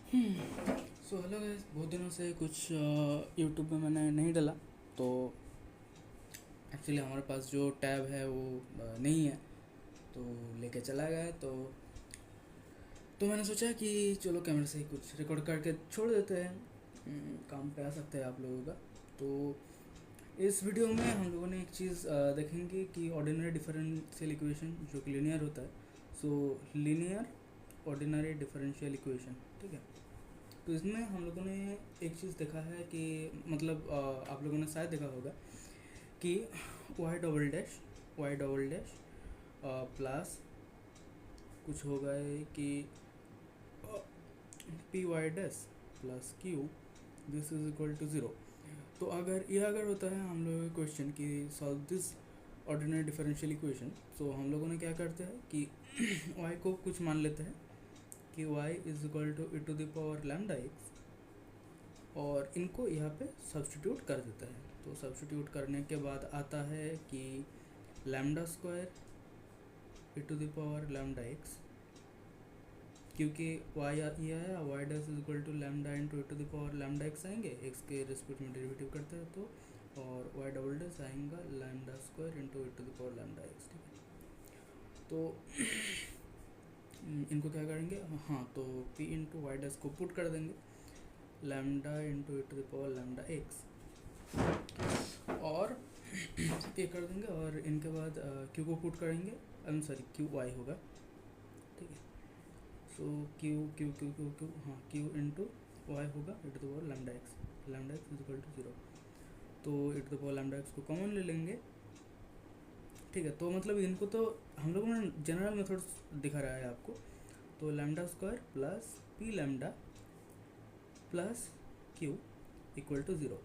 So hello guys, बहुत दिनों से कुछ यूट्यूब पे मैंने नहीं डाला। तो एक्चुअली हमारे पास जो टैब है वो नहीं है, तो लेके चला गया। तो मैंने सोचा कि चलो कैमरे से ही कुछ रिकॉर्ड करके छोड़ देते हैं। काम पे आ सकता है आप लोगों का। तो इस वीडियो में हम लोगों ने एक चीज़ देखेंगे कि ऑर्डिनरी डिफरेंशियल इक्वेशन जो कि लीनियर होता है। सो लीनियर ऑर्डिनरी डिफरेंशियल इक्वेशन, ठीक है। तो इसमें हम लोगों ने एक चीज़ देखा है कि मतलब आप लोगों ने शायद देखा होगा कि वाई डबल डैश प्लस कुछ होगा कि P Y dash plus Q this is equal to zero. तो अगर होता है हम लोगों का क्वेश्चन कि solve this ordinary differential equation, तो हम लोगों ने क्या करते हैं कि y को कुछ मान लेते हैं कि y is equal to E to the power lambda X, और इनको यहाँ पे सब्स्टिट्यूट कर देता है। तो सब्स्टिट्यूट करने के बाद आता है कि lambda square E to the power lambda X, क्योंकि y ये है Y dash is equal to lambda into E to the power lambda X आएंगे, एक्स के रिस्पेक्ट में डेरिवेटिव करते हैं तो, और वाई डबल डैश आएगा lambda square into E to the power lambda X, ठीक है। तो इनको क्या करेंगे, हाँ, तो p इंटू वाई डैश को पुट कर देंगे lambda into E to the power lambda X, और ये कर देंगे, और इनके बाद क्यू को पुट करेंगे। I am sorry, Q Y होगा, ठीक है। So Q Q Q Q Q हाँ, क्यू इंटू वाई होगा e to the power lambda x is equal to zero. तो e to the power lambda x को common ले लेंगे, ठीक है। तो मतलब इनको तो हम लोगों ने जनरल मेथड दिखा रहा है आपको। तो lambda square plus P lambda plus Q equal to zero.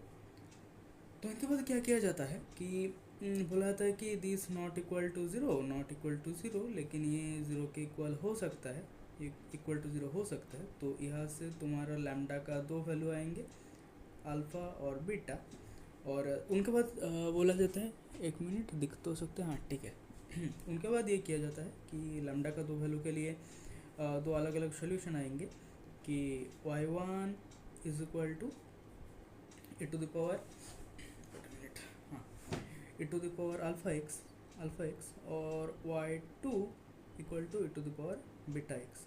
तो इनके बाद क्या किया जाता है कि बोला जाता है कि this not equal to zero, लेकिन ये ज़ीरो के इक्वल हो सकता है, इक्वल टू ज़ीरो हो सकता है। तो यहाँ से तुम्हारा लैम्डा का दो वैल्यू आएंगे, अल्फ़ा और बीटा, और उनके बाद बोला जाता है, एक मिनट दिख तो सकते हैं, हाँ ठीक है। उनके बाद ये किया जाता है कि लैम्डा का दो वैल्यू के लिए दो अलग अलग सोल्यूशन आएंगे कि y1 is equal to e to the power, हाँ, e to the power alpha X, और y2 equal to e to the power beta x.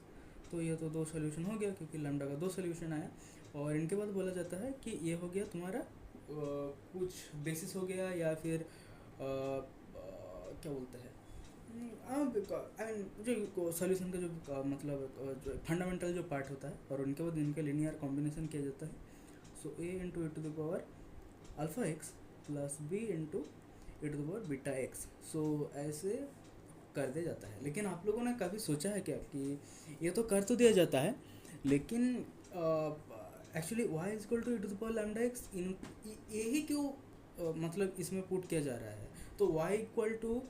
तो ये तो दो सोल्यूशन हो गया क्योंकि लैम्डा का दो सोल्यूशन आया। और इनके बाद बोला जाता है कि ये हो गया तुम्हारा कुछ बेसिस हो गया, या फिर क्या बोलते हैं, आई मीन जो सोल्यूशन का जो मतलब जो फंडामेंटल जो पार्ट होता है, और उनके बाद इनका लिनियर कॉम्बिनेशन किया जाता है। So A into E to the power alpha x plus B into E to the power beta x. So ऐसे कर दिया जाता है। लेकिन आप लोगों ने कभी सोचा है क्या कि ये तो कर तो दिया जाता है, लेकिन actually Y is equal to E to the power lambda x, इन यही क्यों मतलब इसमें पुट किया जा रहा है। तो y इक्वल टू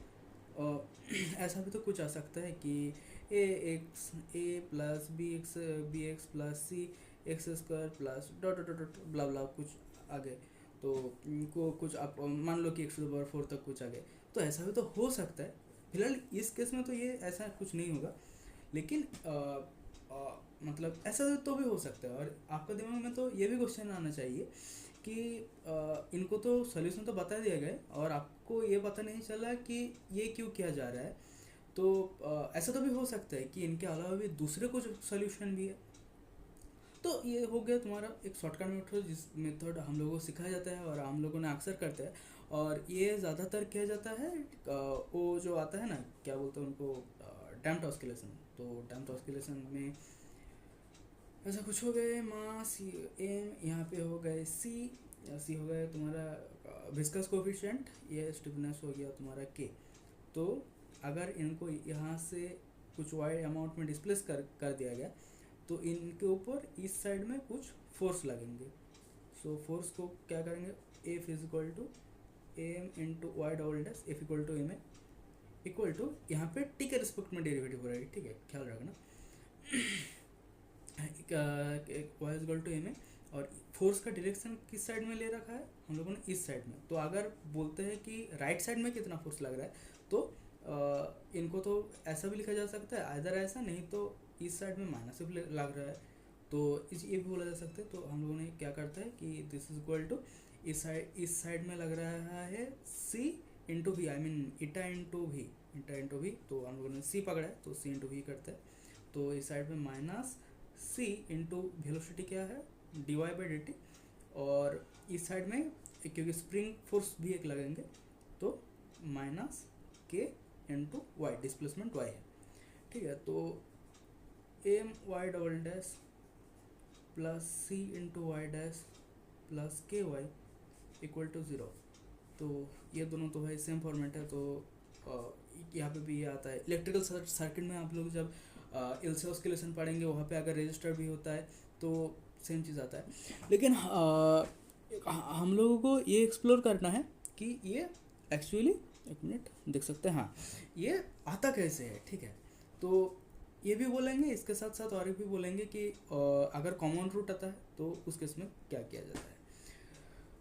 ऐसा भी तो कुछ आ सकता है कि A plus B X plus C X square plus dot dot dot blah blah कुछ आगे। तो इनको कुछ आप मान लो कि एक्स पावर फोर तक कुछ आगे, तो ऐसा भी तो हो सकता है। फिलहाल इस केस में तो ये ऐसा कुछ नहीं होगा, लेकिन मतलब ऐसा तो भी हो सकता है। और आपका दिमाग में तो ये भी क्वेश्चन आना चाहिए कि इनको तो सोल्यूशन तो बता दिया गया, और आपको ये पता नहीं चला कि ये क्यों किया जा रहा है। तो ऐसा तो भी हो सकता है कि इनके अलावा भी दूसरे कुछ सोल्यूशन भी है। तो ये हो गया तुम्हारा एक शॉर्टकट मेथड, जिस मेथड हम लोगों को सिखाया जाता है और हम लोगों ने अक्सर करते हैं, और ये ज़्यादातर किया जाता है वो जो आता है ना, क्या बोलते हैं उनको, डैम्प्ड ऑस्किलेशन। तो डैम्प्ड ऑस्किलेशन में ऐसा कुछ हो गए मास एम, यहाँ पे हो गए सी हो गया तुम्हारा विस्कस कोफिशिएंट, ये स्टिफनेस हो गया तुम्हारा के। तो अगर इनको यहाँ से कुछ वाइड अमाउंट में डिस्प्लेस कर दिया गया, तो इनके ऊपर इस साइड में कुछ फोर्स लगेंगे। सो फोर्स को क्या करेंगे, F is equal to M into Y double dash, F equal to M A equal to, यहाँ पे टी के रिस्पेक्ट में डेरिवेटिव हो रहा है, ठीक है, ख्याल रखना। Y is equal to M A, और फोर्स का डायरेक्शन किस साइड में ले रखा है हम लोगों ने, इस साइड में। तो अगर बोलते हैं कि राइट साइड में कितना फोर्स लग रहा है, तो इनको तो ऐसा भी लिखा जा सकता है, आइदर ऐसा, नहीं तो इस साइड में माइनस भी लग रहा है। तो ये भी बोला जा सकता है। तो हम लोगों ने क्या करता है कि दिस इज इक्वल टू इस साइड में लग रहा है C into V, I mean eta into V, तो हम लोगों ने सी पकड़ा है तो सी इंटू वी करता है। तो इस साइड में माइनस सी इंटू वेलोसिटी क्या है D Y by D T, और इस साइड में क्योंकि स्प्रिंग फोर्स भी एक लगेंगे तो माइनस के इंटू वाई, डिस्प्लेसमेंट वाई है, ठीक है। तो M Y double dash plus C into Y dash plus K Y equal to zero. तो ये दोनों तो भाई सेम फॉर्मेट है। तो यहाँ पे भी ये आता है इलेक्ट्रिकल सर्किट में। आप लोग जब एलसीओस के लेसन पढ़ेंगे वहाँ पे अगर रजिस्टर भी होता है तो सेम चीज़ आता है। लेकिन हम लोगों को ये एक्सप्लोर करना है कि ये एक्चुअली, एक मिनट देख सकते हैं, हाँ ये आता कैसे है, ठीक है। तो ये भी बोलेंगे, इसके साथ साथ और भी बोलेंगे कि अगर कॉमन रूट आता है तो उस केस में क्या किया जाता है।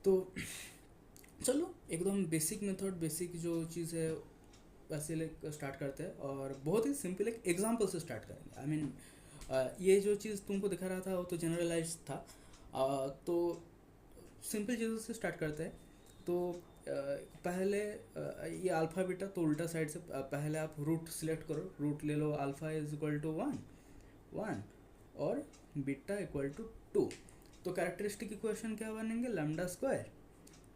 तो चलो एकदम बेसिक मेथड, बेसिक जो चीज़ है वैसे स्टार्ट करते हैं, और बहुत ही सिंपल एक एग्जांपल से स्टार्ट करेंगे। आई मीन ये जो चीज़ तुमको दिखा रहा था वो तो जनरलाइज था, तो सिंपल चीज़ों से स्टार्ट करते हैं। तो पहले ये अल्फ़ा बीटा, तो उल्टा साइड से पहले आप रूट सिलेक्ट करो, रूट ले लो, अल्फ़ा इज इक्वल टू 1 और बीटा इक्वल टू 2। तो कैरेक्टरिस्टिक इक्वेशन क्या बनेंगे, लैम्डा स्क्वायर,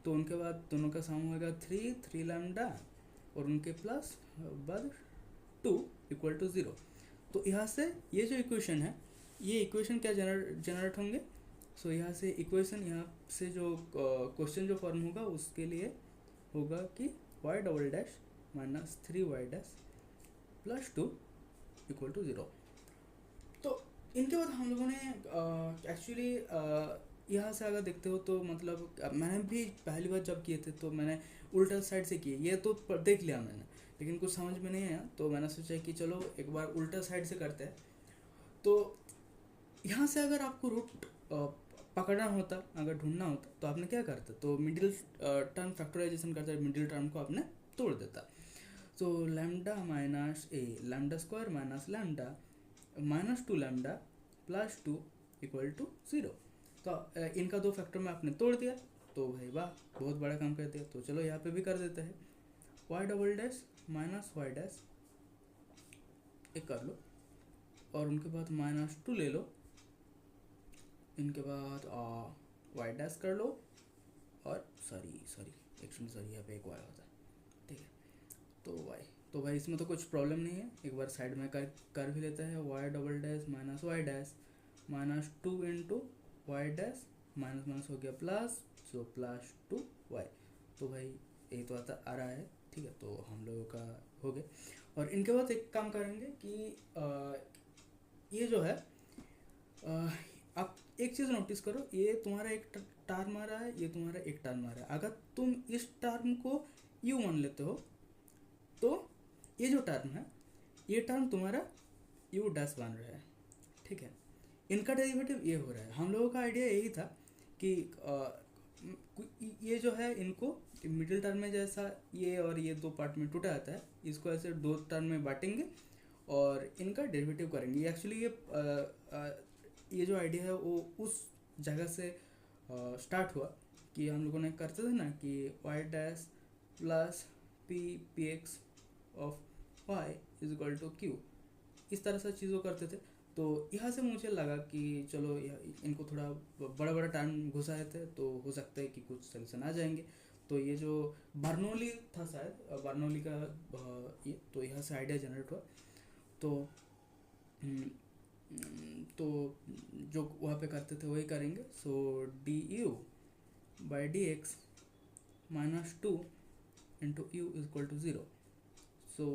तो उनके बाद दोनों का सम होगा 3 लैम्डा और उनके प्लस बाद 2 इक्वल टू 0। तो यहाँ से ये जो इक्वेशन है, ये इक्वेशन क्या जनरेट होंगे। सो यहाँ से इक्वेशन, यहाँ से जो क्वेश्चन जो फॉर्म होगा उसके लिए होगा कि Y double dash minus 3y dash plus 2 equal to 0। तो इनके बाद हम लोगों ने एक्चुअली यहाँ से अगर देखते हो तो मतलब मैंने भी पहली बार जब किए थे तो मैंने उल्टा साइड से किए, ये तो देख लिया मैंने, लेकिन कुछ समझ में नहीं आया तो मैंने सोचा कि चलो एक बार उल्टा साइड से करते हैं। तो यहाँ से अगर आपको रूट पकड़ना होता, अगर ढूंढना होता तो आपने क्या करता, तो मिडिल टर्म फैक्टराइजेशन करता, मिडिल टर्म को आपने तोड़ देता। तो lambda minus A lambda square minus lambda minus 2 lambda plus 2 equal to 0। तो इनका दो फैक्टर में आपने तोड़ दिया, तो भाई वाह बहुत बड़ा काम कर दिया। तो चलो यहाँ पे भी कर देते हैं, Y double dash minus Y dash एक कर लो, और उनके बाद माइनस 2 ले लो, इनके बाद वाई डैश कर लो, और सॉरी यहाँ पे एक वाई होता है, ठीक है। तो वाई, तो भाई इसमें तो कुछ प्रॉब्लम नहीं है, एक बार साइड में कर भी लेता है, Y double dash minus Y dash minus 2 into Y dash minus minus हो गया प्लस, सो प्लस 2 वाई। तो भाई यही तो आ रहा है, ठीक है। तो हम लोगों का हो गया, और इनके बाद एक काम करेंगे कि ये जो है आप एक चीज़ नोटिस करो, ये तुम्हारा एक टर्म आ रहा है, ये तुम्हारा एक टर्म आ रहा है। अगर तुम इस टर्म को यू मान लेते हो तो ये जो टर्म है, ये टर्म तुम्हारा यू डैश बन रहा है, ठीक है। इनका डेरिवेटिव ये हो रहा है। हम लोगों का आइडिया यही था कि ये जो है इनको मिडिल टर्म में जैसा ये और ये दो पार्ट में टूटा जाता है, इसको ऐसे दो टर्म में बांटेंगे और इनका डेरिवेटिव करेंगे। एक्चुअली ये जो आइडिया है वो उस जगह से स्टार्ट हुआ कि हम लोगों ने करते थे ना कि Y dash plus P X of Y is equal to Q, इस तरह से चीज़ों करते थे। तो यहाँ से मुझे लगा कि चलो इनको थोड़ा बड़ा बड़ा टाइम घुसाए थे तो हो सकता है कि कुछ सोल्यूशन आ जाएंगे। तो ये जो बर्नौली था शायद, बर्नौली का ये, तो यहाँ से आइडिया जनरेट हुआ। तो जो वहाँ पे करते थे वही करेंगे। So D U by D x minus 2 into U is equal to 0। So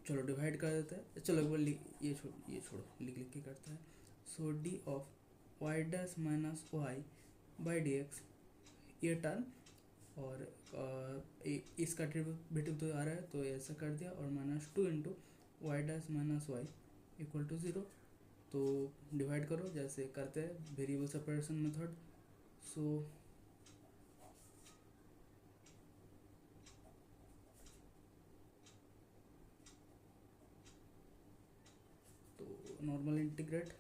चलो डिवाइड कर देते हैं, चलो एक बार ये छोड़ो लिख के करते हैं। So D of Y dash minus Y by D X, ये टर्म, और इसका डेरिवेटिव तो आ रहा है तो ऐसा कर दिया, और minus 2 into Y dash minus Y equal to 0। तो डिवाइड करो जैसे करते हैं variable separation method. So normal integrate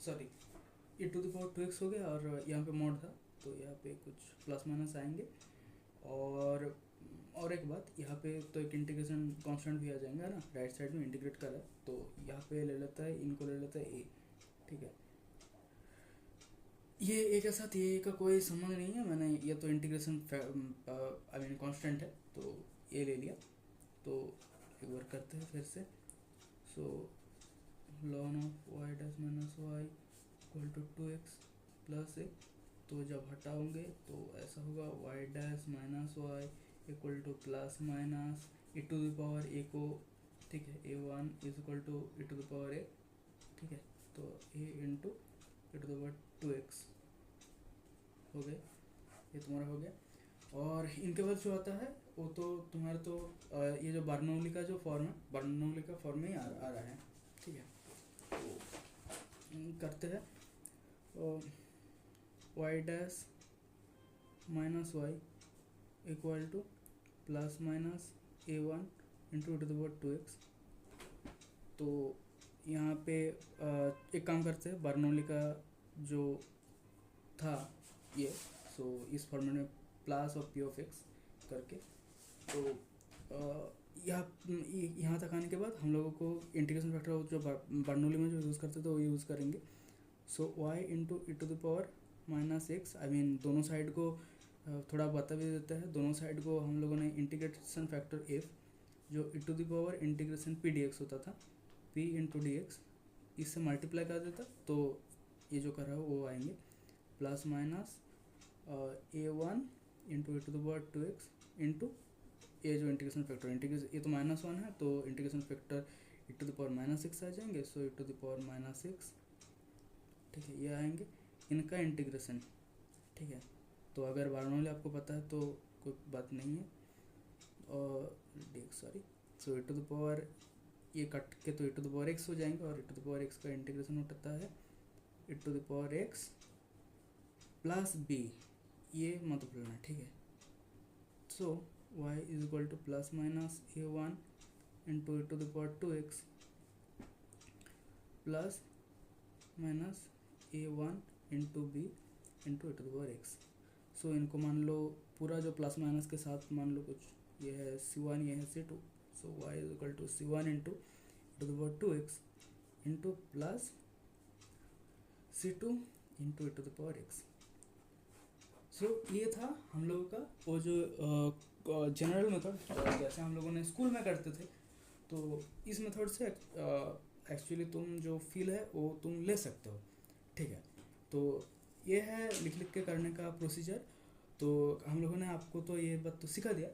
sorry e to the power 2x हो गया, और यहाँ पे मॉड था तो यहाँ पे कुछ प्लस माइनस आएंगे। और एक बात, यहाँ पे तो एक इंटीग्रेशन कांस्टेंट भी आ जाएगा ना, राइट साइड में इंटीग्रेट करा है तो यहाँ पे ले लेता है, इनको ले लेता है ए, ठीक है। ये ए के साथ ये का कोई संबंध नहीं है, मैंने ये तो इंटीग्रेशन आई मीन कांस्टेंट है तो ए ले लिया। तो एक बार करते हैं फिर से। So ln of Y dash minus Y equal to 2x plus A, तो जब हटाओगे तो ऐसा होगा Y dash minus Y equal to plus minus e to the power A को, ठीक है, a1 is equal to e to the power A, ठीक है। तो a into e to the power 2x हो गया, ये तुम्हारा हो गया। और इनके बाद जो आता है वो तो तुम्हारा तो ये जो बर्नौली का जो फॉर्म है, बर्नौली का फॉर्म में ही आ रहा है, ठीक है। तो करते हैं Y dash minus Y equal to plus minus a1 into to the power 2x। तो यहाँ पे एक काम करते हैं, बर्नौली का जो था ये, सो इस फॉर्मेट में प्लस और पी ऑफ एक्स करके, तो यहाँ तक आने के बाद हम लोगों को इंटीग्रेशन फैक्टर जो बर्नौली में जो यूज़ करते थे वो यूज़ करेंगे। So Y into E to the power minus X, I mean दोनों साइड को थोड़ा बता भी देता है, दोनों साइड को हम लोगों ने इंटीग्रेशन फैक्टर एफ जो e to the power integration P D X होता था, पी इंटू डी एक्स, इससे मल्टीप्लाई कर देता तो ये जो कर रहा है वो आएंगे plus minus a1 into E to the power 2x into ये जो इंटीग्रेशन फैक्टर, इंटीग्रेशन ये तो -1 है तो integration factor E to the power -6 आ जाएंगे। So E to the power -6, ठीक है, ये आएंगे इनका इंटीग्रेशन, ठीक है। तो अगर बर्नौली आपको पता है तो कोई बात नहीं है, और sorry, so E to the power ये कट के तो e to the power x हो जाएंगे, और e to the power x का इंटीग्रेशन होता है e to the power x plus B, ये मत भूलना, ठीक है। So y is equal to plus minus a1 into E to the power 2x plus minus a1 into B into E to the power x। So इनको मान लो पूरा जो plus minus के साथ मान लो कुछ, ये है c1, ये है c2। So y is equal to c1 into E to the power 2x into plus c2 into E to the power x। So ये था हम लोगों का वो जो जनरल मेथड, जैसे हम लोगों ने स्कूल में करते थे। तो इस मेथड से एक्चुअली तुम जो फील है वो तुम ले सकते हो, ठीक है। तो ये है लिख के करने का प्रोसीजर। तो हम लोगों ने आपको तो ये बात तो सिखा दिया,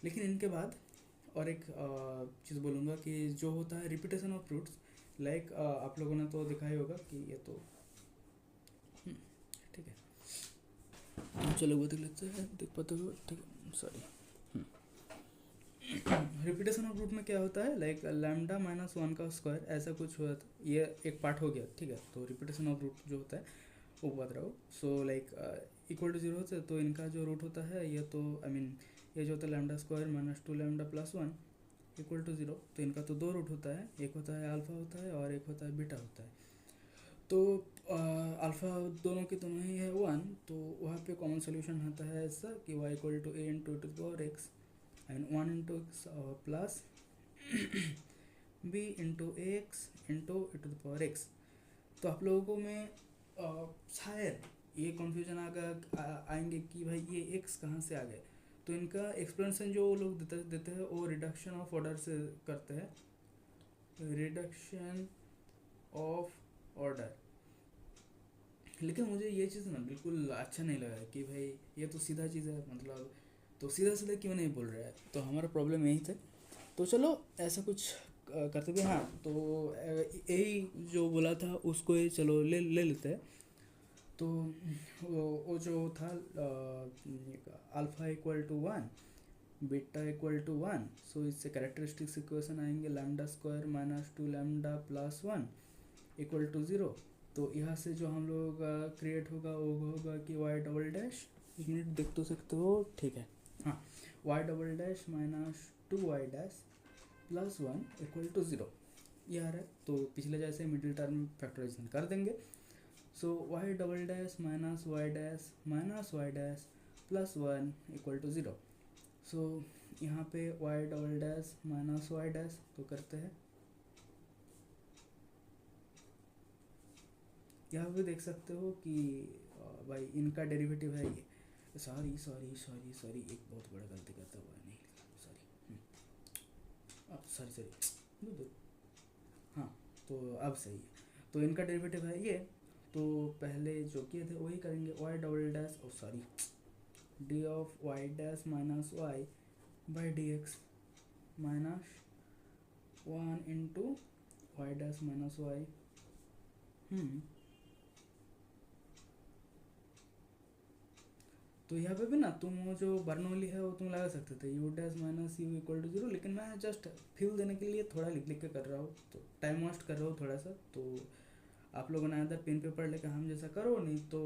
लेकिन इनके बाद और एक चीज़ बोलूँगा कि जो होता है रिपीटेशन ऑफ रूट्स, लाइक आप लोगों ने तो दिखाई होगा कि ये तो ठीक है, चलो वो देख लेते हैं, देख पाते हो, ठीक है, सॉरी। रिपीटेशन ऑफ रूट में क्या होता है, लाइक लैम्डा माइनस 1 का स्क्वायर ऐसा कुछ हुआ था, ये एक पार्ट हो गया, ठीक है। तो रिपीटेशन ऑफ रूट जो होता है वो बात रहो। सो लाइक इक्वल टू 0 होता है तो इनका जो रूट होता है ये तो आई मीन ये जो होता है lambda square minus 2 lambda plus 1 equal to 0, तो इनका तो 2 रूट होता है, एक होता है अल्फ़ा होता है और एक होता है बीटा होता है। तो अल्फ़ा दोनों की दोनों ही है 1, तो वहाँ पे कॉमन सोल्यूशन आता है ऐसा कि y equal to a into to the power x and 1 into X plus b into x into to the power x। तो आप लोगों में शायद ये कन्फ्यूजन आएंगे कि भाई ये x कहाँ से आ गए। तो इनका एक्सप्लेनेशन जो वो लोग देते हैं वो रिडक्शन ऑफ ऑर्डर से करते हैं, रिडक्शन ऑफ ऑर्डर। लेकिन मुझे ये चीज़ ना बिल्कुल अच्छा नहीं लगा कि भाई ये तो सीधा चीज़ है, मतलब तो सीधा सीधा क्यों नहीं बोल रहा है। तो हमारा प्रॉब्लम यही था। तो चलो ऐसा कुछ करते थे। हाँ, तो यही जो बोला था उसको ही चलो ले लेते हैं। तो वो जो था alpha equal to 1 beta equal to 1, so इससे कैरेक्टरिस्टिक्स इक्वेशन आएंगे lambda square minus 2 lambda plus 1 equal to 0। तो यहाँ से जो हम लोगों का क्रिएट होगा वो होगा कि वाई डबल डैश, एक मिनट देख तो सकते हो, ठीक है, हाँ, Y double dash minus 2 Y dash plus 1 equal to 0। ये आ रहा है, तो पिछले जैसे मिडिल टर्म फैक्टराइजेशन कर देंगे। So Y double dash minus Y dash plus 1 equal to 0। So यहाँ पे Y double dash minus Y dash तो करते हैं, यहाँ पे देख सकते हो कि भाई इनका डेरिवेटिव है ये, सॉरी सॉरी सॉरी सॉरी एक बहुत बड़ा गलती करता हुआ नहीं, सॉरी सॉरी सॉरी दूर, हाँ तो अब सही है। तो इनका डेरिवेटिव है ये, तो पहले जो किए थे वही करेंगे, y double dash oh sorry d of Y dash minus Y by D x minus 1 into Y dash minus y. तो यहाँ पे भी ना तुम वो जो बर्नौली है वो तुम लगा सकते थे u dash minus u equal to 0, लेकिन मैं जस्ट फील देने के लिए थोड़ा लिख लिख के कर रहा हूँ, तो टाइम वेस्ट कर रहा हूँ थोड़ा सा। तो आप लोगों ने अदर पेन पेपर लेकर हम जैसा करो, नहीं तो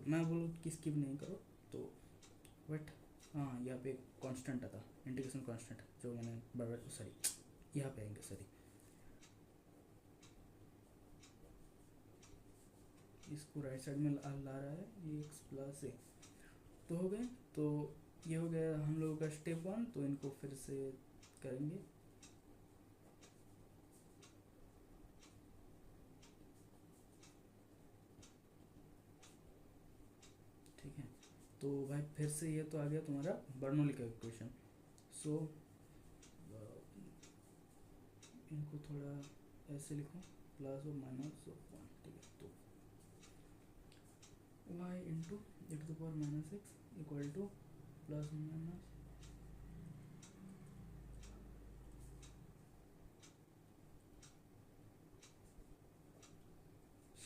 मैं बोलूँ कि स्किप नहीं करो। तो बट हाँ यहाँ पे कांस्टेंट आता, इंटीग्रेशन कांस्टेंट जो मैंने बराबर सॉरी यहाँ पे आएंगे सॉरी, इसको राइट साइड में ला रहा है ये एक्स प्लस ए, तो हो गए। तो ये हो गया हम लोगों का स्टेप 1, तो इनको फिर से करेंगे। ठीक है, तो भाई फिर से ये तो आ गया तुम्हारा बर्नौली का इक्वेशन। सो इनको थोड़ा ऐसे लिखो प्लस और माइनस 1, ठीक है। तो y into e to the power minus x equal to plus minus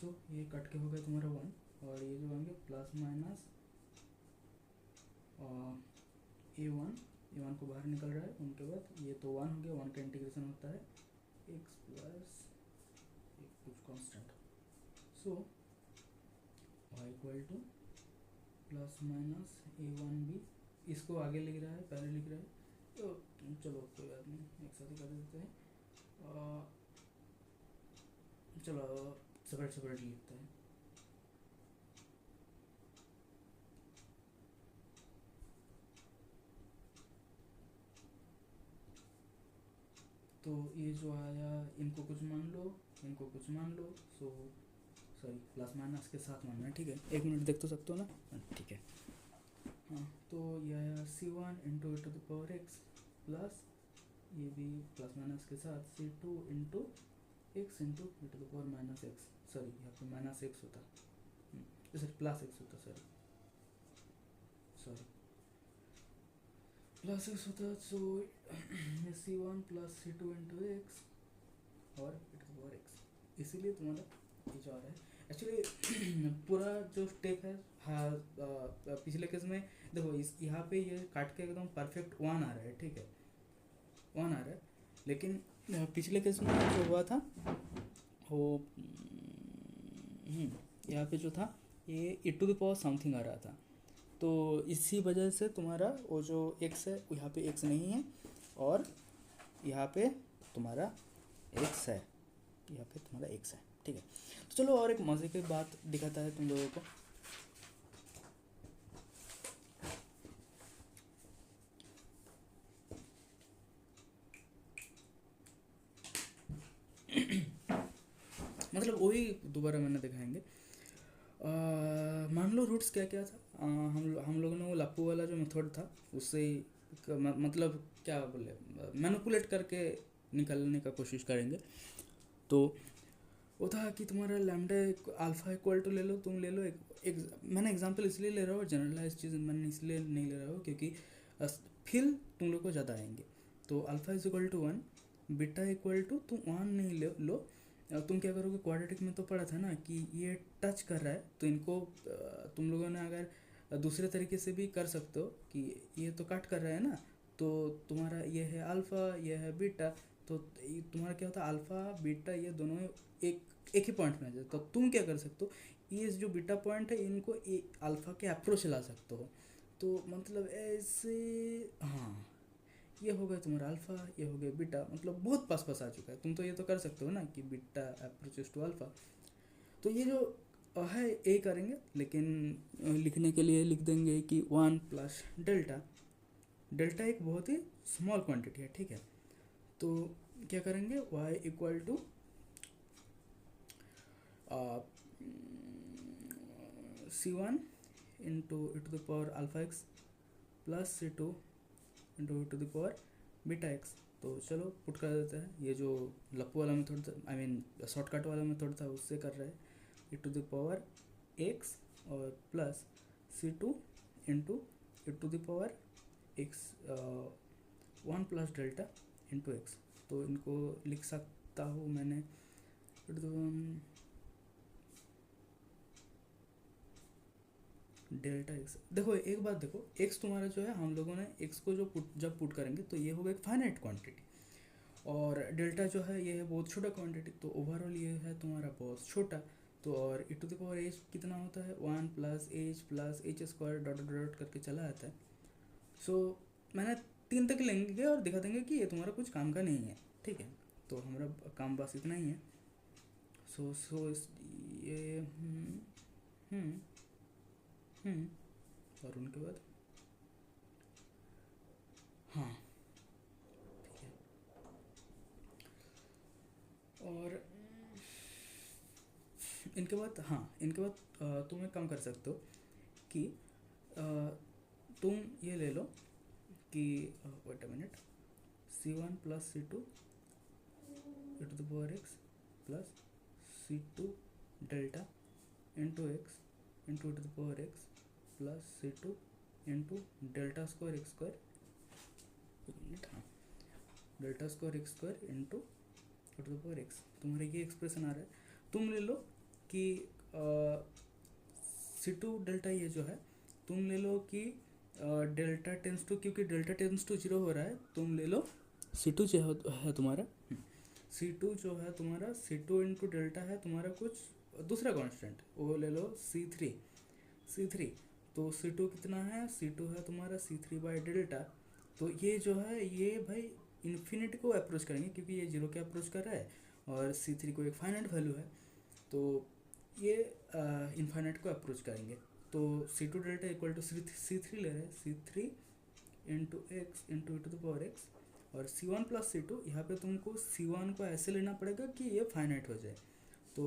so ये कट के हो गया तुम्हारा 1, और ये जो होंगे प्लस माइनस ए वन को बाहर निकल रहा है, उनके बाद ये तो 1 हो गया, 1 का इंटीग्रेशन होता है एक्स प्लस कुछ constant. So Y equal to plus minus A one B, इसको आगे लिख रहा है पहले लिख रहा है, तो चलो कोई बात नहीं एक साथ ही कर देते हैं। चलो सेपरेट सेपरेट लिखते हैं। तो ये जो आया इनको कुछ मान लो, इनको कुछ मान लो। सो सॉरी प्लस माइनस के साथ मानना है, ठीक है। 1 मिनट देख तो सकते हो ना, ठीक है। हाँ तो ये आया C1 into e to the power x plus ये भी प्लस माइनस के साथ C2 into x into e to the power minus x, sorry यहाँ पे माइनस एक्स होता, सॉरी प्लस एक्स होता, सॉरी प्लस एक्स होता। So C1 plus C2 into x और e to the power x, इसीलिए तुम्हारा ये जो आ रहा है एक्चुअली पूरा जो स्टेप है। हाँ पिछले केस में देखो इस यहाँ पे ये काट के एकदम परफेक्ट 1 आ रहा है, ठीक है 1 आ रहा है, लेकिन पिछले केस में जो हुआ था वो यहाँ पे जो था ये e to the power something आ रहा था, तो इसी वजह से तुम्हारा वो जो x है यहाँ पे x नहीं है, और यहाँ पे तुम्हारा x है, यहाँ पे तुम्हारा x है, ठीक है। तो चलो और एक मज़े की बात दिखाता है तुम लोगों को। मतलब वही दोबारा मैंने दिखाएंगे। मान लो रूट्स क्या क्या था, हम लोगों ने वो लाप्पू वाला जो मेथड था उससे मतलब क्या बोले मैनिपुलेट करके निकालने का कोशिश करेंगे। तो वो था कि तुम्हारा लैम्डा अल्फ़ा इक्वल टू ले लो, तुम ले लो एक मैंने एग्जांपल इसलिए ले रहा हूँ, जनरलाइज चीज़ मैंने इसलिए नहीं ले रहा हूँ क्योंकि फिल तुम लोग को ज़्यादा आएंगे। तो alpha is equal to 1, beta equal to तुम 1 नहीं लो, तुम क्या करोगे क्वाड्रेटिक में तो पढ़ा था ना कि ये टच कर रहा है, तो इनको तुम लोगों ने अगर दूसरे तरीके से भी कर सकते हो कि ये तो कट कर रहा है ना, तो तुम्हारा ये है अल्फ़ा ये है बीटा, तो तुम्हारा क्या होता है अल्फ़ा बीटा ये दोनों एक ही पॉइंट में आ जाए। तो तुम क्या कर सकते हो, ये जो बीटा पॉइंट है इनको अल्फ़ा के अप्रोच ला सकते हो। तो मतलब ऐसे हाँ ये हो गया तुम्हारा अल्फ़ा, ये हो गया बीटा, मतलब बहुत पास पास आ चुका है। तुम तो ये तो कर सकते हो ना कि बीटा अप्रोचेस टू अल्फ़ा। तो ये जो है ए करेंगे, लेकिन लिखने के लिए लिख देंगे कि 1 प्लस डेल्टा। डेल्टा एक बहुत ही स्मॉल क्वांटिटी है, ठीक है। तो क्या करेंगे, y equal to C1 into E to the power alpha x plus C2 into E to the power beta x. तो चलो पुट कर देते हैं। ये जो लप्पू वाला मेथड था, आई मीन शॉर्टकट वाला मेथड था, उससे कर रहे हैं। E to the power x और plus C2 into E to the power x 1 plus delta into x. तो इनको लिख सकता हूँ मैंने डेल्टा एक्स। देखो एक बात देखो, एक्स तुम्हारा जो है, हम लोगों ने एक्स को जो जब पुट करेंगे तो ये होगा एक फाइनाइट क्वांटिटी, और डेल्टा जो है ये है बहुत छोटा क्वांटिटी। तो ओवरऑल ये है तुम्हारा बहुत छोटा। तो और e to the power H कितना होता है, 1 plus H square dot dot dot करके चला आता है। सो मैंने 3 तक लेंगे और दिखा देंगे कि ये तुम्हारा कुछ काम का नहीं है, ठीक है। तो हमारा काम बस इतना ही है। सो ये और उनके बाद हाँ, ठीक है। और इनके बाद तुम एक काम कर सकते हो कि तुम ये ले लो कि wait a minute, C1 plus C2 e to the power x plus C2 delta into x into E to the power x plus C2 into delta square x square, हाँ, delta square x square into E to the power x. तुम्हारा ये expression आ रहा है। तुम ले लो कि C2 delta ये जो है, तुम ले लो कि डेल्टा टेंस टू, क्योंकि डेल्टा टेंस टू 0 हो रहा है, तुम ले लो C2 जो है तुम्हारा, C2 जो है तुम्हारा, C2 इंटू डेल्टा है तुम्हारा कुछ दूसरा कांस्टेंट, वो ले लो C3। तो C2 कितना है, C2 है तुम्हारा C3 बाई डेल्टा। तो ये जो है ये भाई इन्फिनिटी को अप्रोच करेंगे, क्योंकि ये 0 के अप्रोच कर रहा है और C3 को एक फाइनाइट वैल्यू है, तो ये इन्फाइनाइट को अप्रोच करेंगे। तो C2 delta equal to C3 ले रहे हैं, C3 into x into E to the power x, और C1 प्लस C2। यहाँ पे तुमको C1 को ऐसे लेना पड़ेगा कि ये फाइनाइट हो जाए। तो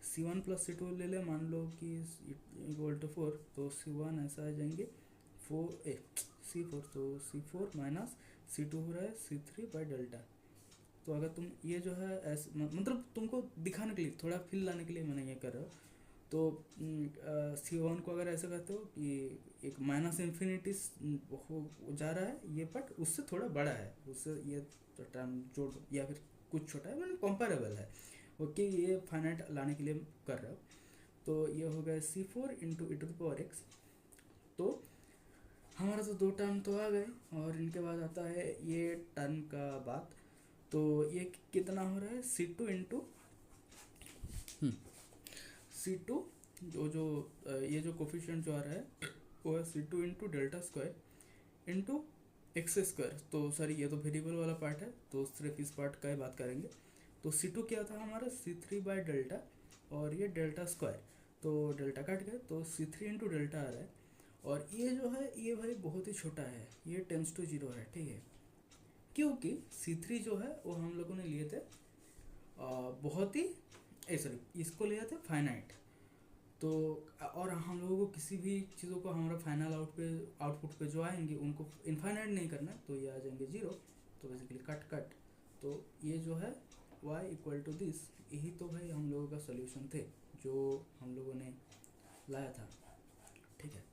C1 प्लस C2 ले ले, मान लो कि इक्वल टू 4, तो C1 ऐसा आ जाएंगे C4, तो C4 माइनस C2 हो रहा है C3 बाई डेल्टा। तो अगर तुम ये जो है ऐसे, मतलब तुमको दिखाने के लिए, थोड़ा फील लाने के लिए मैंने ये कर रहा हूँ। तो C1 को अगर ऐसे करते हो कि एक माइनस इन्फिनिटी जा रहा है ये, बट उससे थोड़ा बड़ा है, उससे ये टर्म जोड़ दो, या फिर कुछ छोटा है, मतलब कंपेरेबल है, ओके। ये फाइनाइट लाने के लिए कर रहे हो। तो ये हो गया C4 into E to the power x. तो हमारा तो 2 टर्म तो आ गए, और इनके बाद आता है ये टर्म का बात। तो ये कितना हो रहा है, C2 इंटू C2 जो ये जो कोफिशिएंट जो आ रहा है वो है C2 into delta square into x square. तो सॉरी, ये तो वेरिएबल वाला पार्ट है, तो सिर्फ इस पार्ट का ही बात करेंगे। तो C2 क्या था हमारा, C3 बाई डेल्टा, और ये डेल्टा स्क्वायर, तो डेल्टा कट गया, तो C3 इंटू डेल्टा आ रहा है। और ये जो है ये भाई बहुत ही छोटा है, ये टेंस टू 0 है, ठीक है। क्योंकि C3 जो है वो हम लोगों ने लिए थे बहुत ही सॉरी, इसको लिए थे फाइनाइट। तो और हम लोगों को किसी भी चीज़ों को हमारा फाइनल आउटपुट पे जो आएंगे उनको इनफाइनाइट नहीं करना, तो ये आ जाएंगे 0। तो बेसिकली कट। तो ये जो है y इक्वल टू दिस, यही तो भाई हम लोगों का सोल्यूशन थे जो हम लोगों ने लाया था, ठीक है।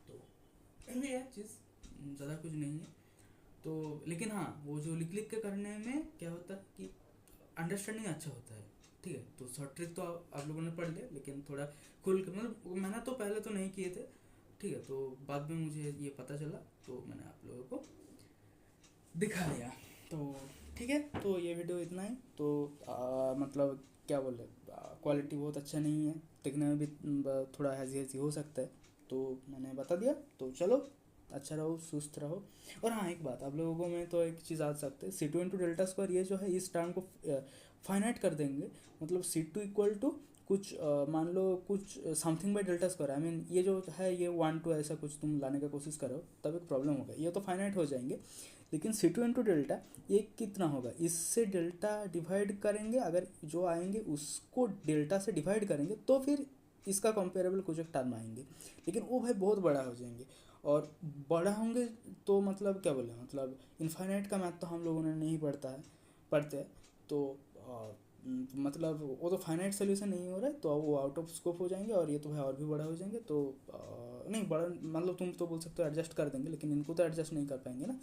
तो ये चीज़ ज़्यादा कुछ नहीं है। तो लेकिन हाँ, वो जो लिख के करने में क्या होता है कि अंडरस्टैंडिंग अच्छा होता है, ठीक है। तो शॉर्ट ट्रिक तो आप लोगों ने पढ़ लिया, लेकिन थोड़ा खुल के, मतलब मैंने तो पहले तो नहीं किए थे, ठीक है। तो बाद में मुझे ये पता चला, तो मैंने आप लोगों को दिखा दिया। तो ठीक है, तो ये वीडियो इतना ही। तो मतलब क्या बोले, क्वालिटी बहुत अच्छा नहीं है, दिखने में भी थोड़ा हैज़ी हो सकता है, तो मैंने बता दिया। तो चलो अच्छा रहो, सुस्त रहो। और हाँ, एक बात आप लोगों में तो एक चीज़ आ सकते हैं, सी टू इंटू डेल्टा स्क्वायर, ये जो है इस टर्म को फाइनाइट कर देंगे। मतलब सी टू इक्वल टू कुछ मान लो कुछ something by delta square, I mean ये जो है ये 1 2 ऐसा कुछ तुम लाने का कोशिश करो, तब एक प्रॉब्लम होगा, ये तो फाइनाइट हो जाएंगे। लेकिन सी टू इंटू डेल्टा ये कितना होगा, इससे डेल्टा डिवाइड करेंगे, अगर जो आएंगे उसको डेल्टा से डिवाइड करेंगे तो फिर इसका कंपेरेबल कुछ एक टर्म आएंगे। लेकिन वो भाई बहुत बड़ा हो जाएंगे, और बड़ा होंगे तो मतलब क्या बोले, मतलब इनफाइनाइट का मैथ तो हम लोगों ने नहीं पढ़ते हैं, तो मतलब वो तो फाइनाइट सोल्यूशन नहीं हो रहा है, तो वो आउट ऑफ स्कोप हो जाएंगे, और ये तो भाई और भी बड़ा हो जाएंगे। तो नहीं बड़ा मतलब तुम तो बोल सकते हो एडजस्ट कर देंगे, लेकिन इनको तो एडजस्ट नहीं कर पाएंगे ना।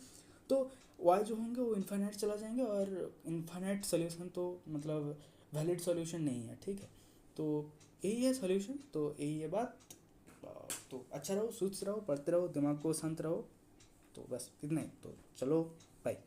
तो वाई जो होंगे वो इनफाइनाइट चला जाएंगे, और इनफाइनाइट सोल्यूशन तो मतलब वैलिड सोल्यूशन नहीं है, ठीक है। तो यही है सोल्यूशन, तो यही है बात। तो अच्छा रहो, सुस्त रहो, पढ़ते रहो, दिमाग को शांत रहो, तो बस इतना ही। तो चलो, बाय।